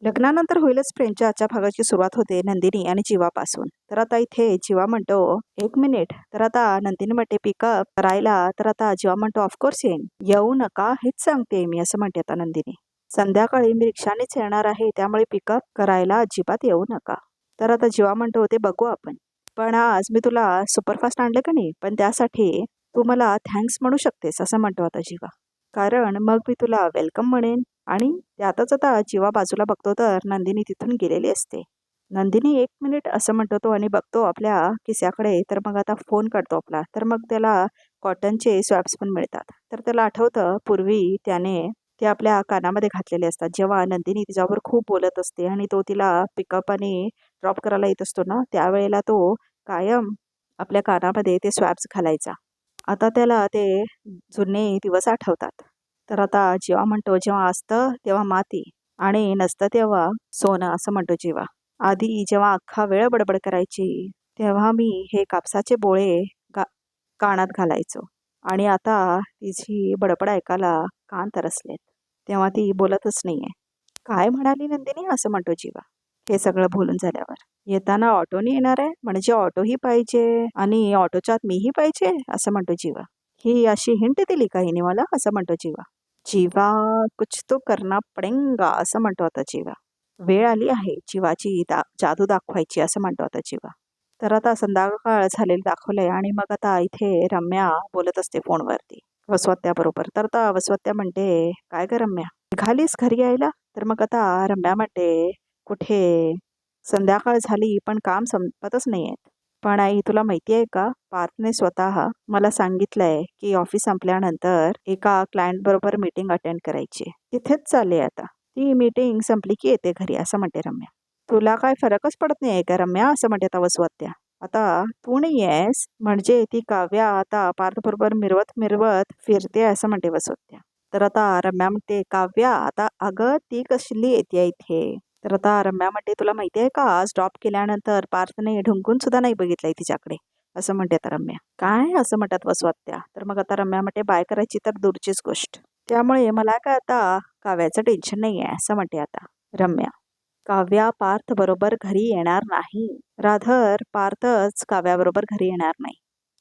लग्नानंतर होईलच फ्रेंडच्या आजच्या भागाची सुरुवात होते नंदिनी आणि जीवापासून. तर आता इथे जीवा म्हणतो, एक मिनिट. तर आता नंदिनी म्हणते, पिकअप करायला. तर आता जीवा म्हणतो, ऑफकोर्स येईन. येऊ नका हेच सांगते मी, असं म्हणते आता नंदिनी. संध्याकाळी मी रिक्षानेच येणार आहे, त्यामुळे पिकअप करायला अजिबात येऊ नका. तर आता जीवा म्हणतो, ते बघू आपण. पण आज मी तुला सुपरफास्ट आणलं का नाही, पण त्यासाठी तू मला थँक्स म्हणू शकतेस, असं म्हणतो आता जीवा. कारण मग मी तुला वेलकम म्हणेन. आणि त्यातच आता जीवा बाजूला बघतो तर नंदिनी तिथून गेलेली असते. नंदिनी, एक मिनिट, असं म्हणतो तो आणि बघतो आपल्या खिशाकडे. तर मग आता फोन काढतो आपला. तर मग त्याला कॉटनचे स्वॅप्स पण मिळतात. तर त्याला आठवतं पूर्वी त्याने ते आपल्या कानामध्ये घातलेले असतात, जेव्हा नंदिनी तिच्यावर खूप बोलत असते आणि तो तिला पिकअप आणि ड्रॉप करायला येत असतो ना, त्यावेळेला तो कायम आपल्या कानामध्ये ते स्वॅप्स घालायचा. आता त्याला ते जुने दिवस आठवतात. तर आता जीवा म्हणतो, जेव्हा असतं तेव्हा माती आणि नसतं तेव्हा सोनं, असं म्हणतो जीवा. आधी जेव्हा अख्खा वेळ बडबड करायची, तेव्हा मी हे कापसाचे बोळे कानात घालायचो. आणि आता तिची बडबड ऐकायला कान तरसलेत. तेव्हा ती बोलतच नाहीये. काय म्हणाली नंदिनी, असं म्हणतो जीवा. हे सगळं बोलून झाल्यावर, येताना ऑटोने येणार आहे म्हणजे ऑटोही पाहिजे आणि ऑटोच्या आत मीही पाहिजे, असं म्हणतो जीवा. ही अशी हिंट दिली का हिने मला, असं म्हणतो जीवा. जीवा, कुछ तो करना पडेंगा, असं म्हणतो आता जीवा. वेळ आली आहे जीवाची जादू दाखवायची, असं म्हणतो आता जीवा. तर आता संध्याकाळ झालेली दाखवलंय आणि मग आता इथे रम्या बोलत असते फोनवरती वसवत्त्याबरोबर. तर आता वसवत्त्या म्हणते, काय ग रम्या, निघालीस घरी यायला? तर मग आता रम्या म्हणते, कुठे, संध्याकाळ झाली पण काम संपतच नाहीये. पण आई, तुला माहिती आहे का, पार्थने स्वतः मला सांगितलंय की ऑफिस संपल्यानंतर एका क्लायंट बरोबर मीटिंग अटेंड करायची. तिथेच चालले आता. ती मीटिंग संपली की येते घरी, असं म्हणते रम्या. तुला काय फरकच पडत नाही का रम्या, असं म्हणते आता वसवत्या. आता तू नाही आहेस म्हणजे ती काव्या आता पार्थ बरोबर मिरवत मिरवत फिरते, असं म्हणते वसवत्या. तर आता रम्या म्हणते, काव्या, आता अगं ती कसली येते इथे? तर आता रम्या म्हणते, तुला माहिती आहे का, आज ड्रॉप केल्यानंतर पार्थने ढुंकून सुद्धा नाही बघितलंय तिच्याकडे, असं म्हणते आता रम्या. काय, असं म्हणतात वसवत्या. तर मग आता रम्या म्हणते, बाय करायची तर दूरचीच गोष्ट. त्यामुळे मला काय आता काव्याचं टेन्शन नाही आहे, असं म्हणते आता रम्या. काव्या पार्थ बरोबर घरी येणार नाही, राधर पार्थच काव्याबरोबर घरी येणार नाही,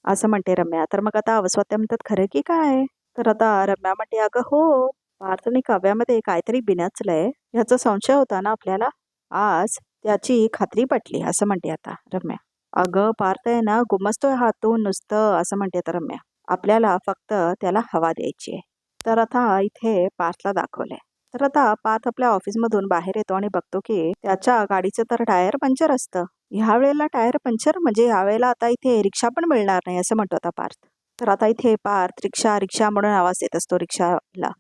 असं म्हणते रम्या. तर मग आता वसवत्या म्हणतात, खरं की काय? तर आता रम्या म्हणते, अगं हो, पार्थने काव्यामध्ये काहीतरी बिनचलंय, ह्याचा संशय होता ना आपल्याला, आज त्याची खात्री पटली, असं म्हणते आता रम्या. अगं पार्थ आहे ना, गुमस्तोय हातून नुसतं, असं म्हणते आता रम्या. आपल्याला फक्त त्याला हवा द्यायची आहे. तर आता इथे पार्थला दाखवलंय. तर आता पार्थ आपल्या ऑफिसमधून बाहेर येतो आणि बघतो की त्याच्या गाडीचं तर टायर पंक्चर असतं. ह्या वेळेला टायर पंक्चर म्हणजे यावेळेला आता इथे रिक्षा पण मिळणार नाही, असं म्हणतो आता पार्थ. तर आता इथे पार्थ रिक्षा रिक्षा म्हणून आवाज देत असतो रिक्षाला.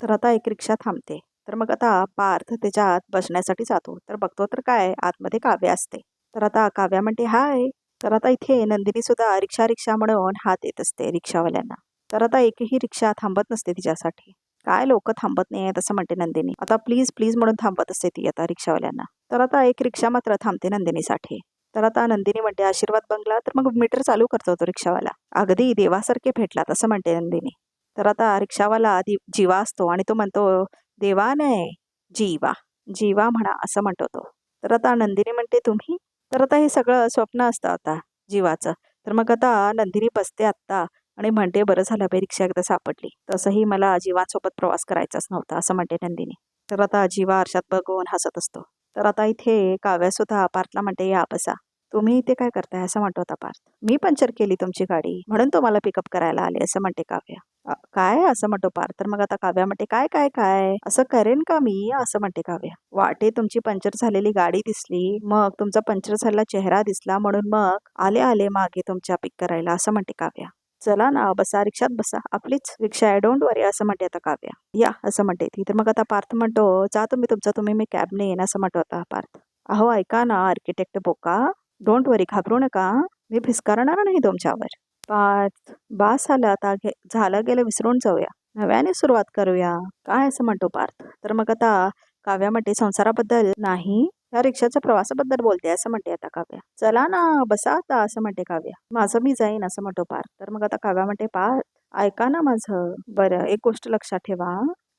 तर आता एक रिक्षा थांबते. तर मग आता पार्थ त्याच्यात बसण्यासाठी जातो. तर बघतो तर काय, आतमध्ये काव्या असते. तर आता काव्या म्हणते, हाय. तर आता इथे नंदिनी सुद्धा रिक्षा रिक्षा म्हणून हात देत असते रिक्षावाल्यांना. तर आता एकही रिक्षा थांबत नसते तिच्यासाठी. काय लोक थांबत नाही आहेत, असं म्हणते नंदिनी. आता प्लीज प्लीज म्हणून थांबत असते ती आता रिक्षावाल्यांना. तर आता एक रिक्षा मात्र थांबते नंदिनीसाठी. तर आता नंदिनी म्हणते, आशीर्वाद बंगला. तर मग मीटर चालू करतो तो रिक्षावाला. अगदी देवासारखे भेटलात, असं म्हणते नंदिनी. तर आता रिक्षावाला जीवा असतो आणि तो म्हणतो, देवा नाही, जीवा, जीवा म्हणा, असं म्हणतो तो. तर आता नंदिनी म्हणते, तुम्ही? तर आता हे सगळं स्वप्न असतं आता जीवाचं. तर मग आता नंदिनी बसते आत्ता आणि म्हणते, बरं झालं बाई रिक्षा एकदा सापडली, तसंही मला जीवांसोबत प्रवास करायचाच नव्हता, असं म्हणते नंदिनी. तर आता जीवा आरशात बघून हसत असतो. तर आता इथे काव्या सुद्धा पार्थला म्हणते, या बसा. तुम्ही इथे काय करताय, असं म्हणतो आता पार्थ. मी पंक्चर केली तुमची गाडी म्हणून तुम्हाला पिकअप करायला आले, असं म्हणते काव्या. काय, असं म्हणतो पार्थ. तर मग आता काव्या म्हणते, काय काय काय, असं करेन का मी, असं म्हणते काव्या. वाटे तुमची पंक्चर झालेली गाडी दिसली, मग तुमचा पंक्चर झालेला चेहरा दिसला, म्हणून मग आले आले मागे तुमच्या पिक करायला, असं म्हणते काव्या. चला ना, बसा, रिक्षात बसा, आपलीच रिक्षा आहे, डोंट वरी, असं म्हणते आता काव्या. या, असं म्हणते ती. तर मग आता पार्थ म्हणतो, जा तुम्ही तुमचा तुम्ही, मी कॅबने येईन, असं म्हणतो आता पार्थ. अहो ऐका ना आर्किटेक्ट बोका, डोंट वरी, घाबरू नका, मी फिस्कारणार नाही तुमच्यावर. पार्थ, बास झालं आता, झालं गेलं विसरून जाऊया, नव्याने सुरुवात करूया, काय, असं म्हणतो पार्थ. तर मग आता काव्या म्हणते, संसाराबद्दल नाही, या रिक्षाच्या प्रवासाबद्दल बोलते, असं म्हणते आता काव्या. चला ना, बसा आता, असं म्हणते काव्या. माझं मी जाईन, असं म्हणतो पार्थ. तर मग आता काव्या म्हणते, पार्थ ऐका ना माझं. बरं, एक गोष्ट लक्षात ठेवा,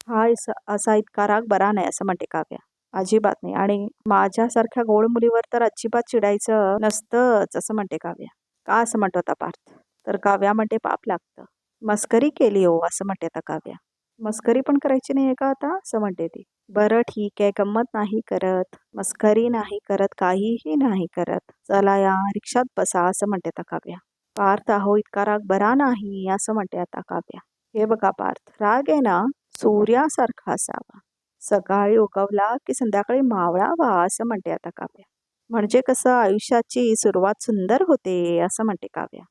हा असा इतका राग बरा नाही, असं म्हणते काव्या. अजिबात नाही. आणि माझ्यासारख्या गोड मुलीवर तर अजिबात चिडायचं नसतंच असं म्हणते काव्या. का असं म्हणतो आता पार्थ. तर काव्या म्हणते पाप लागतं. मस्करी केली हो असं म्हणते आता काव्या. मस्करी पण करायची नाहीये का आता असं म्हणते ती. बरं ठीक आहे, गंमत नाही करत, मस्करी नाही करत, काहीही नाही करत. चला या रिक्षात बसा असं म्हणते आता काव्या. पार्थ अहो इतका राग बरा नाही असं म्हणते आता काव्या. हे बघा पार्थ, राग आहे ना सूर्यासारखा असावा. सकाळी उगवला की संध्याकाळी मावळावा असं म्हणते आता काव्या. म्हणजे कसं आयुष्याची सुरुवात सुंदर होते असं म्हणते काव्या.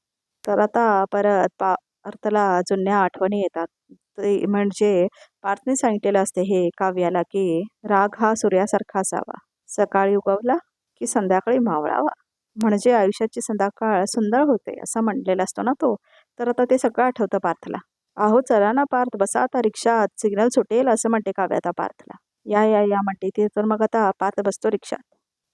तर आता परत पार्थला जुन्या आठवणी येतात. ते म्हणजे पार्थने सांगितलेलं असते हे काव्याला की राग हा सूर्यासारखा असावा. सकाळी उगवला की संध्याकाळी मावळावा. म्हणजे आयुष्याची संध्याकाळ सुंदर होते असं म्हणलेला असतो ना तो. तर आता ते सगळं आठवतं पार्थला. अहो चला ना पार्थ बसा आता रिक्षात, सिग्नल सुटेल असं म्हणते काव्या आता पार्थला. या या या म्हणते ती. तर मग आता पार्थ बसतो रिक्षात.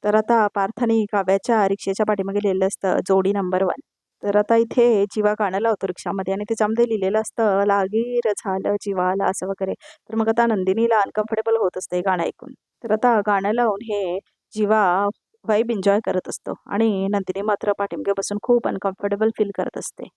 तर आता पार्थने काव्याच्या रिक्षेच्या पाठीमागे लिहिलेलं असतं जोडी नंबर 1. तर आता इथे जीवा गाणं लावतो रिक्षामध्ये आणि त्याच्यामध्ये लिहिलेलं असतं लागीर झालं जीवाला असं वगैरे. तर मग आता नंदिनीला अनकम्फर्टेबल होत असते गाणं ऐकून. तर आता गाणं लावून हे जीवा वाईब एन्जॉय करत असतो आणि नंदिनी मात्र पाठीमागे बसून खूप अनकम्फर्टेबल फील करत असते.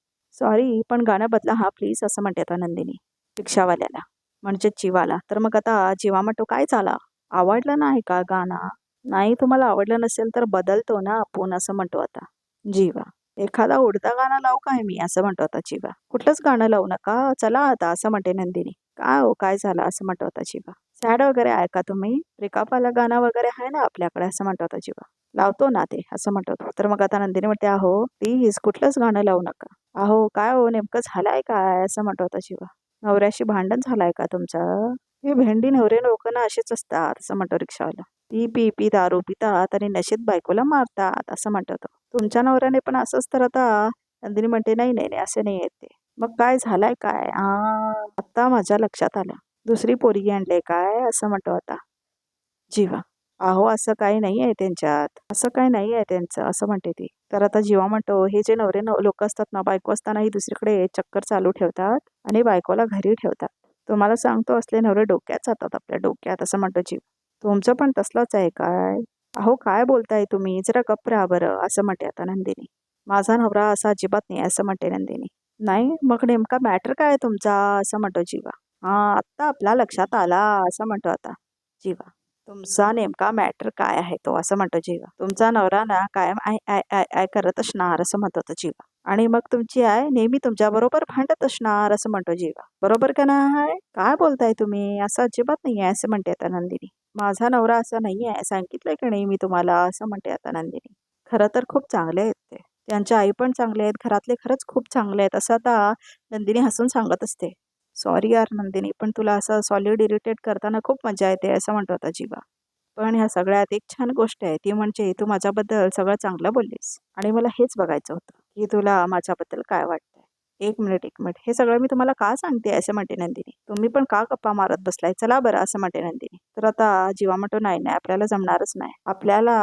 सॉरी पण गाणं बदला हा प्लीज असं म्हणते आता नंदिनी रिक्षावाल्याला म्हणजे जीवाला. तर मग आता जीवा म्हणतो काय झाला, आवडलं नाही का गाणं. नाही तुम्हाला आवडलं नसेल तर बदलतो ना आपण असं म्हणतो आता जीवा. एखादा उडता गाणं लावू काय मी असं म्हणतो आता जीवा. कुठलंच गाणं लावू नका चला आता असं म्हणते नंदिनी. काय हो काय झालं असं म्हणतो आता जीवा. सॅड वगैरे आहे का तुम्ही, ब्रेकअपवाला गाणं वगैरे आहे ना आपल्याकडे असं म्हणतो आता जीवा. लावतो ना ते असं म्हणतो तो. तर मग आता नंदिनी म्हणते अहो प्लीज कुठलंच गाणं लावू नका. अहो काय हो नेमकं झालंय काय असं म्हणतो आता जीवा. नवऱ्याशी भांडण झालंय का तुमचं. हे भेंडी नवरे लोकांना असेच असतात असं म्हणतो रिक्षावाला. पी पी पी दारू पितात आणि नशेत बायकोला मारतात असं म्हणतो तो. तुमच्या नवऱ्याने पण असंच तर आता नंदिनी म्हणते नाही नाही नाही असं नाही येते. मग काय झालंय काय आता माझ्या लक्षात आलं. दुसरी पोरगी आणले काय असं म्हणतो आता जीवा. अहो असं काही नाही आहे त्यांच्यात, असं काही नाही आहे त्यांचं असं म्हणते ती. तर आता जीवा म्हणतो हे जे नवरे लोक असतात ना बायको असतानाही दुसरीकडे चक्कर चालू ठेवतात आणि बायकोला घरी ठेवतात. तुम्हाला सांगतो असले नवरे डोक्यात जातात आपल्या डोक्यात असं म्हणतो जीव. तुमचं पण तसलंच आहे काय. अहो काय बोलताय तुम्ही जरा गप्प राहा बरं असं म्हणते आता नंदिनी. माझा नवरा असा अजिबात नाही असं म्हणते नंदिनी. नाही मग नेमका मॅटर काय आहे तुमचा असं म्हणतो जीवा. हा आत्ता आपल्या लक्षात आला असं म्हणतो आता जीवा. तुमचा नेमका मॅटर काय आहे तो असं म्हणतो जीवा. तुमचा नवरा ना कायम आय आय आय आय करत असणार असं म्हणतो तो जीवा. आणि मग तुमची आय नेहमी तुमच्या बरोबर भांडत असणार असं म्हणतो जीवा. बरोबर का नाही काय बोलताय तुम्ही असं अजिबात नाही आहे असं म्हणते आता नंदिनी. माझा नवरा असा नाही आहे सांगितलंय की नाही मी तुम्हाला असं म्हणते आता नंदिनी. खरं तर खूप चांगले आहेत ते. त्यांच्या आई पण चांगले आहेत घरातले खरंच खूप चांगले आहेत असं आता नंदिनी हसून सांगत असते. सॉरी यार नंदिनी पण तुला असं सॉलिड इरिटेट करताना खूप मजा येते असं म्हणतो आता जीवा. पण ह्या सगळ्यात एक छान गोष्ट आहे ती म्हणजे तू माझ्याबद्दल सगळं चांगलं बोललीस आणि मला हेच बघायचं होतं की तुला माझ्याबद्दल काय वाटतंय. एक मिनिट एक मिनिट हे सगळं मी तुम्हाला का सांगते असं म्हणते नंदिनी. तुम्ही पण का गप्पा मारत बसलाय चला बरं असं म्हणते नंदिनी. तर आता जीवा म्हणतो नाही नाही आपल्याला जमणारच नाही. आपल्याला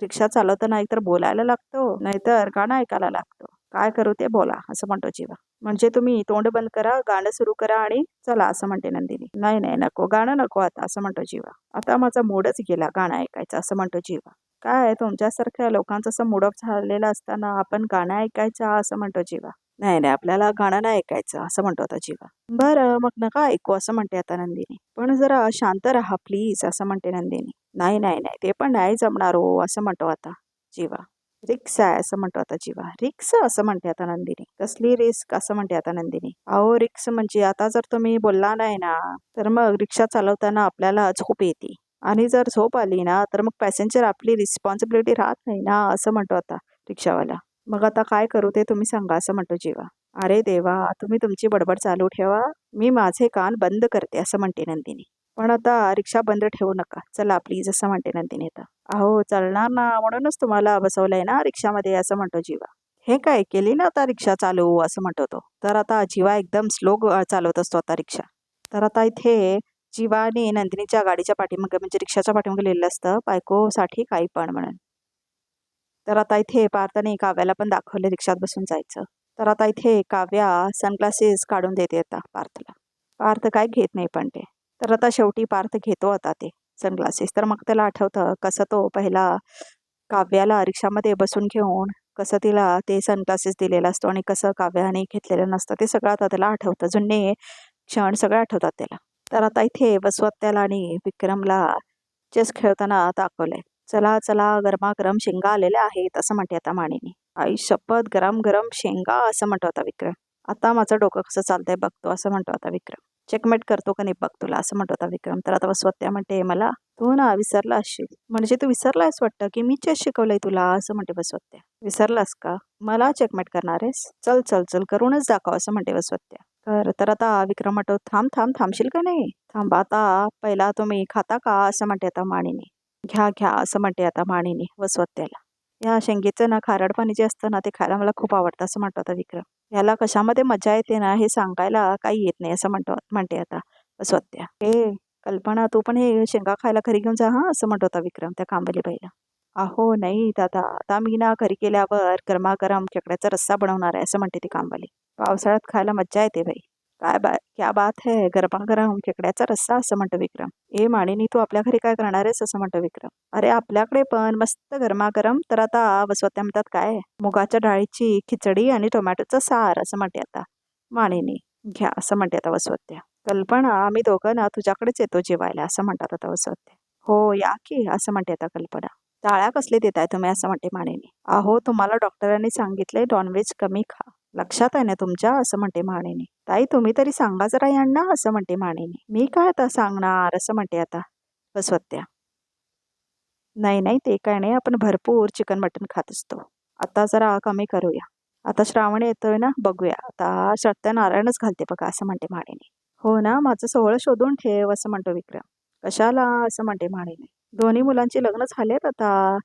रिक्षा चालवताना एकतर बोलायला लागतो नाहीतर गाणं ऐकायला लागतो. काय करू ते बोला असं म्हणतो जीवा. म्हणजे तुम्ही तोंड बंद करा गाणं सुरू करा आणि चला असं म्हणते नंदिनी. नाही नाही नको गाणं नको आता असं म्हणतो जीवा. आता माझा मूडच गेला गाणं ऐकायचं असं म्हणतो जीवा. काय तुमच्यासारख्या लोकांचा असं मूड ऑफ झालेला असताना आपण गाणं ऐकायचं असं म्हणतो जीवा. नाही नाही आपल्याला गाणं नाही ऐकायचं असं म्हणतो आता जीवा. बरं मग नका ऐकू असं म्हणते आता नंदिनी. पण जरा शांत राहा प्लीज असं म्हणते नंदिनी. नाही नाही नाही ते पण नाही जमणार हो असं म्हणतो आता जीवा. रिक्स आहे असं म्हणतो आता जीवा. रिक्स असं म्हणते आता नंदिनी. कसली रिस्क असं म्हणते आता नंदिनी. अहो रिक्स म्हणजे आता जर तुम्ही बोलला नाही ना तर मग रिक्षा चालवताना आपल्याला झोप येते आणि जर झोप आली ना तर मग पॅसेंजर आपली रिस्पॉन्सिबिलिटी राहत नाही ना असं म्हणतो आता रिक्षावाला. मग आता काय करू ते तुम्ही सांगा असं म्हणतो जीवा. अरे देवा तुम्ही तुमची बडबड चालू ठेवा मी माझे कान बंद करते असं म्हणते नंदिनी. पण आता रिक्षा बंद ठेवू नका चला प्लीज असं म्हणते नंदिनी आता. अहो चालणार ना म्हणूनच तुम्हाला बसवलंय ना रिक्षामध्ये असं म्हणतो जीवा. हे काय केली ना आता रिक्षा चालू असं म्हणतो तो. तर आता जीवा एकदम स्लो चालवत असतो आता रिक्षा. तर आता इथे जीवाने नंदिनीच्या गाडीच्या पाठीमागे म्हणजे रिक्षाच्या पाठीमागे लिहिलं असतं बायकोसाठी काही पण म्हणून. तर आता इथे पार्थने काव्याला पण दाखवले रिक्षात बसून जायचं. तर आता इथे काव्या सनग्लासेस काढून देते आता पार्थला. पार्थ काय घेत नाही पण ते. तर आता शेवटी पार्थ घेतो आता ते सनग्लासेस. तर मग त्याला आठवतं कसं तो पहिला काव्याला रिक्षामध्ये बसून घेऊन कसं तिला ते सनग्लासेस दिलेला असतो आणि कसं काव्याने घेतलेलं नसतं ते सगळं आता त्याला आठवतं. जुने क्षण सगळे आठवतात त्याला. तर आता इथे वसवत्याला आणि विक्रमला चेस खेळताना दाखवलंय. चला चला गरमागरम शेंगा आलेल्या आहेत असं म्हणते आता मानिनी. आई शपथ गरम गरम शेंगा असं म्हणतो आता विक्रम. आता माझं डोकं कसं चालतंय बघतो असं म्हणतो आता विक्रम. चेकमेट करतो का नाही बघ तुला असं म्हणतो आता विक्रम. तर आता वसवत्या म्हणते मला तू ना विसरला असशील. म्हणजे तू विसरलायस वाटतं की मी चेस शिकवलंय तुला असं म्हणते वसवत्या. विसरलास का? मला चेकमेट करणार आहेस? चल चल चल करूनच दाखव असं म्हणते वसवत्या. तर आता विक्रम म्हणतो थांब थांब थांबशील का नाही? थांब आता पहिला तुम्ही खाता का असं म्हणते आता मानिनी. घ्या घ्या असं म्हणते आता मानिनी वसवत्याला. या शेंगेचं ना खारट पाणी जे असतं ना ते खायला मला खूप आवडतं असं म्हणतो आता विक्रम. याला कशामध्ये मजा येते ना हे सांगायला काही येत नाही असं म्हणते आता वसवत्या. ए कल्पना तू पण हे शेंगा खायला घरी घेऊन जा हा असं म्हणतो आता विक्रम त्या कांबली बाईला. अहो नाही दादा आता मी ना घरी गेल्यावर गरमागरम खेकड्याचा रस्सा बनवणार आहे असं म्हणते ती कांबली. पावसाळ्यात खायला मज्जा येते बाई. क्या बात है गरमागरम खेकड्याचा रस्सा असं म्हणतो विक्रम. ए मानिनी तू आपल्या घरी काय करणार आहेस असं म्हणतो विक्रम. अरे आपल्याकडे पण मस्त गरमागरम. तर आता वसवत्या म्हणतात काय मुगाच्या डाळीची खिचडी आणि टोमॅटोचं सार असं म्हणते आता मानिनी. घ्या असं म्हणते आता वसवत्या. कल्पना आम्ही दोघं ना तुझ्याकडेच येतो जेवायला असं म्हणतात आता वसवत्या. हो या की असं म्हणते आता कल्पना. टाळ्या कसले देताय तुम्ही असं म्हणते मानिनी. अहो तुम्हाला डॉक्टरांनी सांगितलंय नॉनव्हेज कमी खा. लक्षात आहे ना तुमच्या असं म्हणते मानिनी. ताई तुम्ही तरी सांगा जरा यांना असं म्हणते मानिनी. मी काय आता सांगणार असं म्हणते आता वसवत्या. नाही नाही ते काय नाही आपण भरपूर चिकन मटन खात असतो. आता जरा कमी करूया. आता श्रावण येतोय ना बघूया. आता सत्यनारायणच घालते बघा असं म्हणते मानिनी. हो ना माझं सोहळं शोधून ठेव असं म्हणतो विक्रम. कशाला असं म्हणते मानिनी. दोन्ही मुलांची लग्न झालेत आता.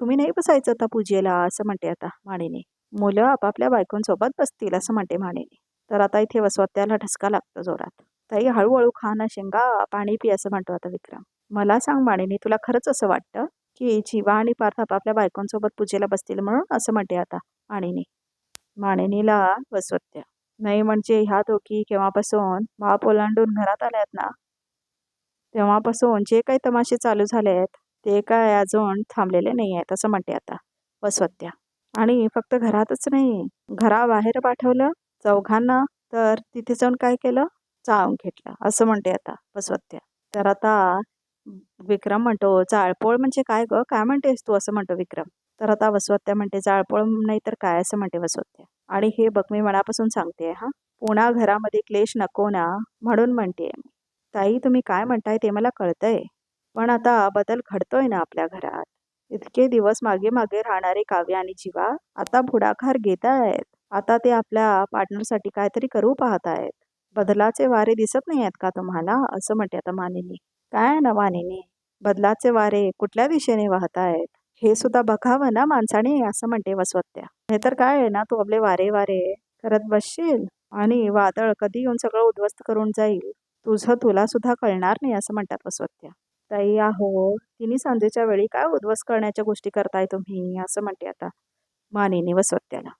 तुम्ही नाही बसायचं आता पूजेला असं म्हणते आता मानिनी. मुलं आपापल्या बायकोंसोबत बसतील असं म्हणते मानिनी. तर आता इथे वसवत्याला ठसका लागतो जोरात. ताई हळूहळू खा ना शेंगा पाणी पी असं म्हणतो आता विक्रम. मला सांग मानिनी तुला खरंच असं वाटतं की जीवा आणि पार्थ आपापल्या बायकोंसोबत पूजेला बसतील म्हणून असं म्हणते आता मानिनी. मानिनीला वसवत्या. नाही म्हणजे ह्या दोघी केव्हापासून बाप ओलांडून घरात आल्यात ना तेव्हापासून जे काही तमाशे चालू झाले आहेत ते काय अजून थांबलेले नाही आहेत असं म्हणते आता वसवत्या. आणि फक्त घरातच नाही घराबाहेर पाठवलं चौघांना. तर तिथे जाऊन काय केलं चावून घेतलं असं म्हणते आता वसवत्या. तर आता विक्रम म्हणतो जाळपोळ म्हणजे काय ग काय म्हणतेस तू असं म्हणतो विक्रम. तर आता वसवत्या म्हणते जाळपोळ नाही तर काय असं म्हणते वसवत्या. आणि हे बघ मी मनापासून सांगते हा पुन्हा घरामध्ये क्लेश नको ना म्हणून म्हणते. ताई तुम्ही काय म्हणताय ते मला कळतंय. पण आता बदल घडतोय ना आपल्या घरात. इतके दिवस मागे मागे राहणारे काव्य आणि जीवा आता पुढाकार घेत आहेत. आता ते आपल्या पार्टनरसाठी काहीतरी करू पाहत आहेत. बदलाचे वारे दिसत नाही आहेत का तुम्हाला असं म्हणते आता मानिनी. काय ना मानिनी बदलाचे वारे कुठल्या दिशेने वाहत आहेत हे सुद्धा बघावं ना माणसाने असं म्हणते वसवत्या. हे तर काय आहे ना तू आपले वारे वारे करत बसशील आणि वादळ कधी येऊन सगळं उद्ध्वस्त करून जाईल तुझं तुला सुद्धा कळणार नाही असं म्हणतात वसवत्या. ताई आहो तिन्ही सांजेच्या वेळी काय उद्ध्वस्त करण्याच्या गोष्टी करताय तुम्ही असं म्हणते आता मानिनी वसवत्याला.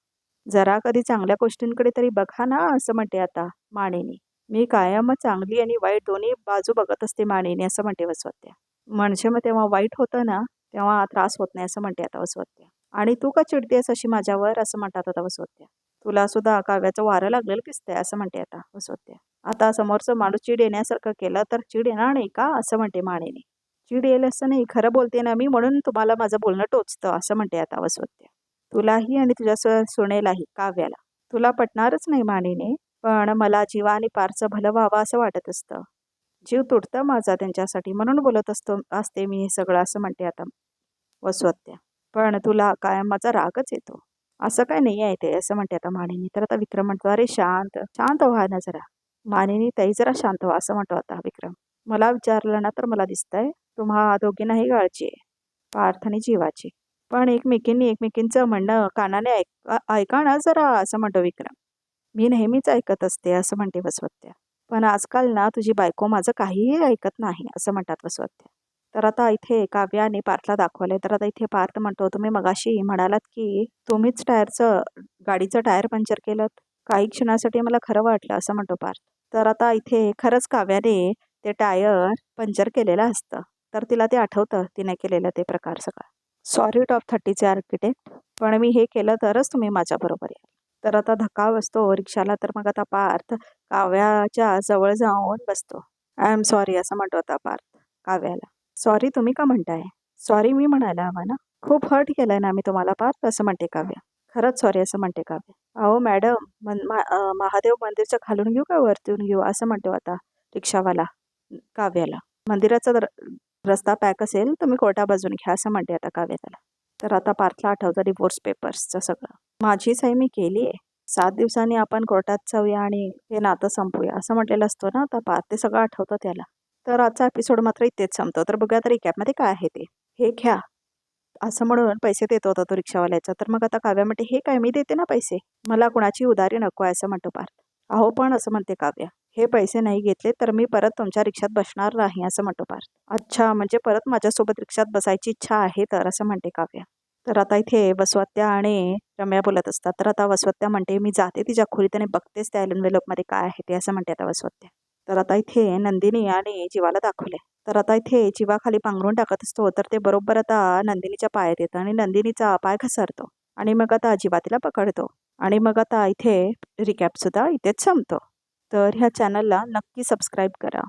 जरा कधी चांगल्या गोष्टींकडे तरी बघा ना असं म्हणते आता मानिनी. मी कायमच चांगली आणि वाईट दोन्ही बाजू बघत असते मानिनी असं म्हणते वसवत्या. म्हणजे मग तेव्हा वाईट होतं ना तेव्हा त्रास होत नाही असं म्हणते आता वसवत्या. आणि तू का चिडतेस अशी माझ्यावर असं म्हणतात आता वसवत्या. तुला सुद्धा काव्याचं वारं लागलेलं दिसतंय असं म्हणते आता वसवत्या. आता समोरचं माणूस चीड येण्यासारखं केलं तर चीड येणार नाही का असं म्हणते मानिनी. चीड येईल असं नाही खरं बोलते ना मी म्हणून तुम्हाला माझं बोलणं टोचतं असं म्हणते आता वसवत्या. तुलाही आणि तुझ्या सुनेलाही काव्याला. तुला पटणारच नाही मानिनी. पण मला जीवा आणि पारचं भलं व्हावं असं वाटत असतं. जीव तुटतं माझा त्यांच्यासाठी म्हणून बोलत असते मी हे सगळं असं म्हणते आता वसवत्या. पण तुला कायम माझा रागच येतो. असं काय नाही आहे ते असं म्हणते आता मानिनी. तर आता विक्रम म्हणतो अरे शांत शांत व्हा ना जरा. मानिनी ताई जरा शांत व्हा असं म्हणतो आता विक्रम. मला विचारलं ना तर मला दिसतंय तुम्हा दोघींनाही काळजी आहे पार्थ आणि जीवाची. पण एकमेकींचं म्हणणं कानाने ऐका ना जरा असं म्हणतो विक्रम. मी नेहमीच ऐकत असते असं म्हणते वसवत्या. पण आजकाल ना तुझी बायको माझं काहीही ऐकत नाही असं म्हणतात वसवत्या. तर आता इथे काव्याने पार्थला दाखवलंय. तर आता इथे पार्थ म्हणतो तुम्ही मगाशी म्हणालात की तुम्हीच गाडीचं टायर पंक्चर केलं. काही क्षणासाठी मला खरं वाटलं असं म्हणतो पार्थ. तर आता इथे खरंच काव्याने ते टायर पंक्चर केलेलं असतं. तर तिला ते आठवतं तिने केलेलं ते प्रकार सगळा. सॉरी टॉप 30चे आर्किटेक्ट, पण मी हे केलं तरच तुम्ही माझ्याबरोबर याल. तर आता धक्का बसतो रिक्षाला. तर मग आता पार्थ काव्याच्या जवळ जाऊन बसतो. आय एम सॉरी असं म्हणतो आता पार्थ काव्याला. सॉरी तुम्ही का म्हणताय? सॉरी मी म्हणायला हवं ना. खूप हर्ट केलंय ना मी तुम्हाला पार्थ असं म्हणते काव्या. खरंच सॉरी असं म्हणते काव्या. अहो मॅडम महादेव मंदिरच्या खालून घेऊ का वरतून घेऊ असं म्हणतो आता रिक्षावाला काव्याला. मंदिराचा रस्ता पॅक असेल तुम्ही कोर्टा बाजून घ्या असं म्हणते आता काव्या त्याला. तर आता पार्थला आठवतं डिवोर्स पेपर्सचं सगळं. माझी सही मी केली आहे. 7 दिवसांनी आपण कोर्टात जाऊया आणि हे नातं संपवूया असं म्हटलेलं असतं ना आता पार्थ. ते सगळं आठवतं त्याला. तर आजचा एपिसोड मात्र इथेच संपतो. तर बघूया तर रिकॅपमध्ये काय आहे ते. हे घ्या असं म्हणून पैसे देत होता तो रिक्षावाल्याचा. तर मग आता काव्या म्हणते हे काय मी देते ना पैसे, मला कुणाची उधारी नको आहे असं म्हणतो पार्थ. अहो पण असं म्हणते काव्या, हे पैसे नाही घेतले तर मी परत तुमच्या रिक्षात बसणार नाही असं म्हणतो पार्थ. अच्छा म्हणजे परत माझ्यासोबत रिक्षात बसायची इच्छा आहे तर असं म्हणते काव्या. तर आता इथे वसवत्या आणि रम्या बोलत असतात. तर आता वसवत्या म्हणते मी जाते तिच्या खोलीत आणि बघतेच त्या एन्व्हेलपमध्ये काय आहे ते असं म्हणते आता वसवत्या. तर आता इथे नंदिनी आणि जीवाला दाखवले. तर आता इथे जीवा खाली पांघरून टाकत असतो. तर ते बरोबर आता नंदिनीच्या पायात येतं आणि नंदिनीचा पाय घसरतो आणि मग आता जीवा तिला पकडतो. आणि मग आता इथे रिकॅप सुद्धा इथेच संपतो. तर ह्या चॅनलला नक्की सबस्क्राईब करा.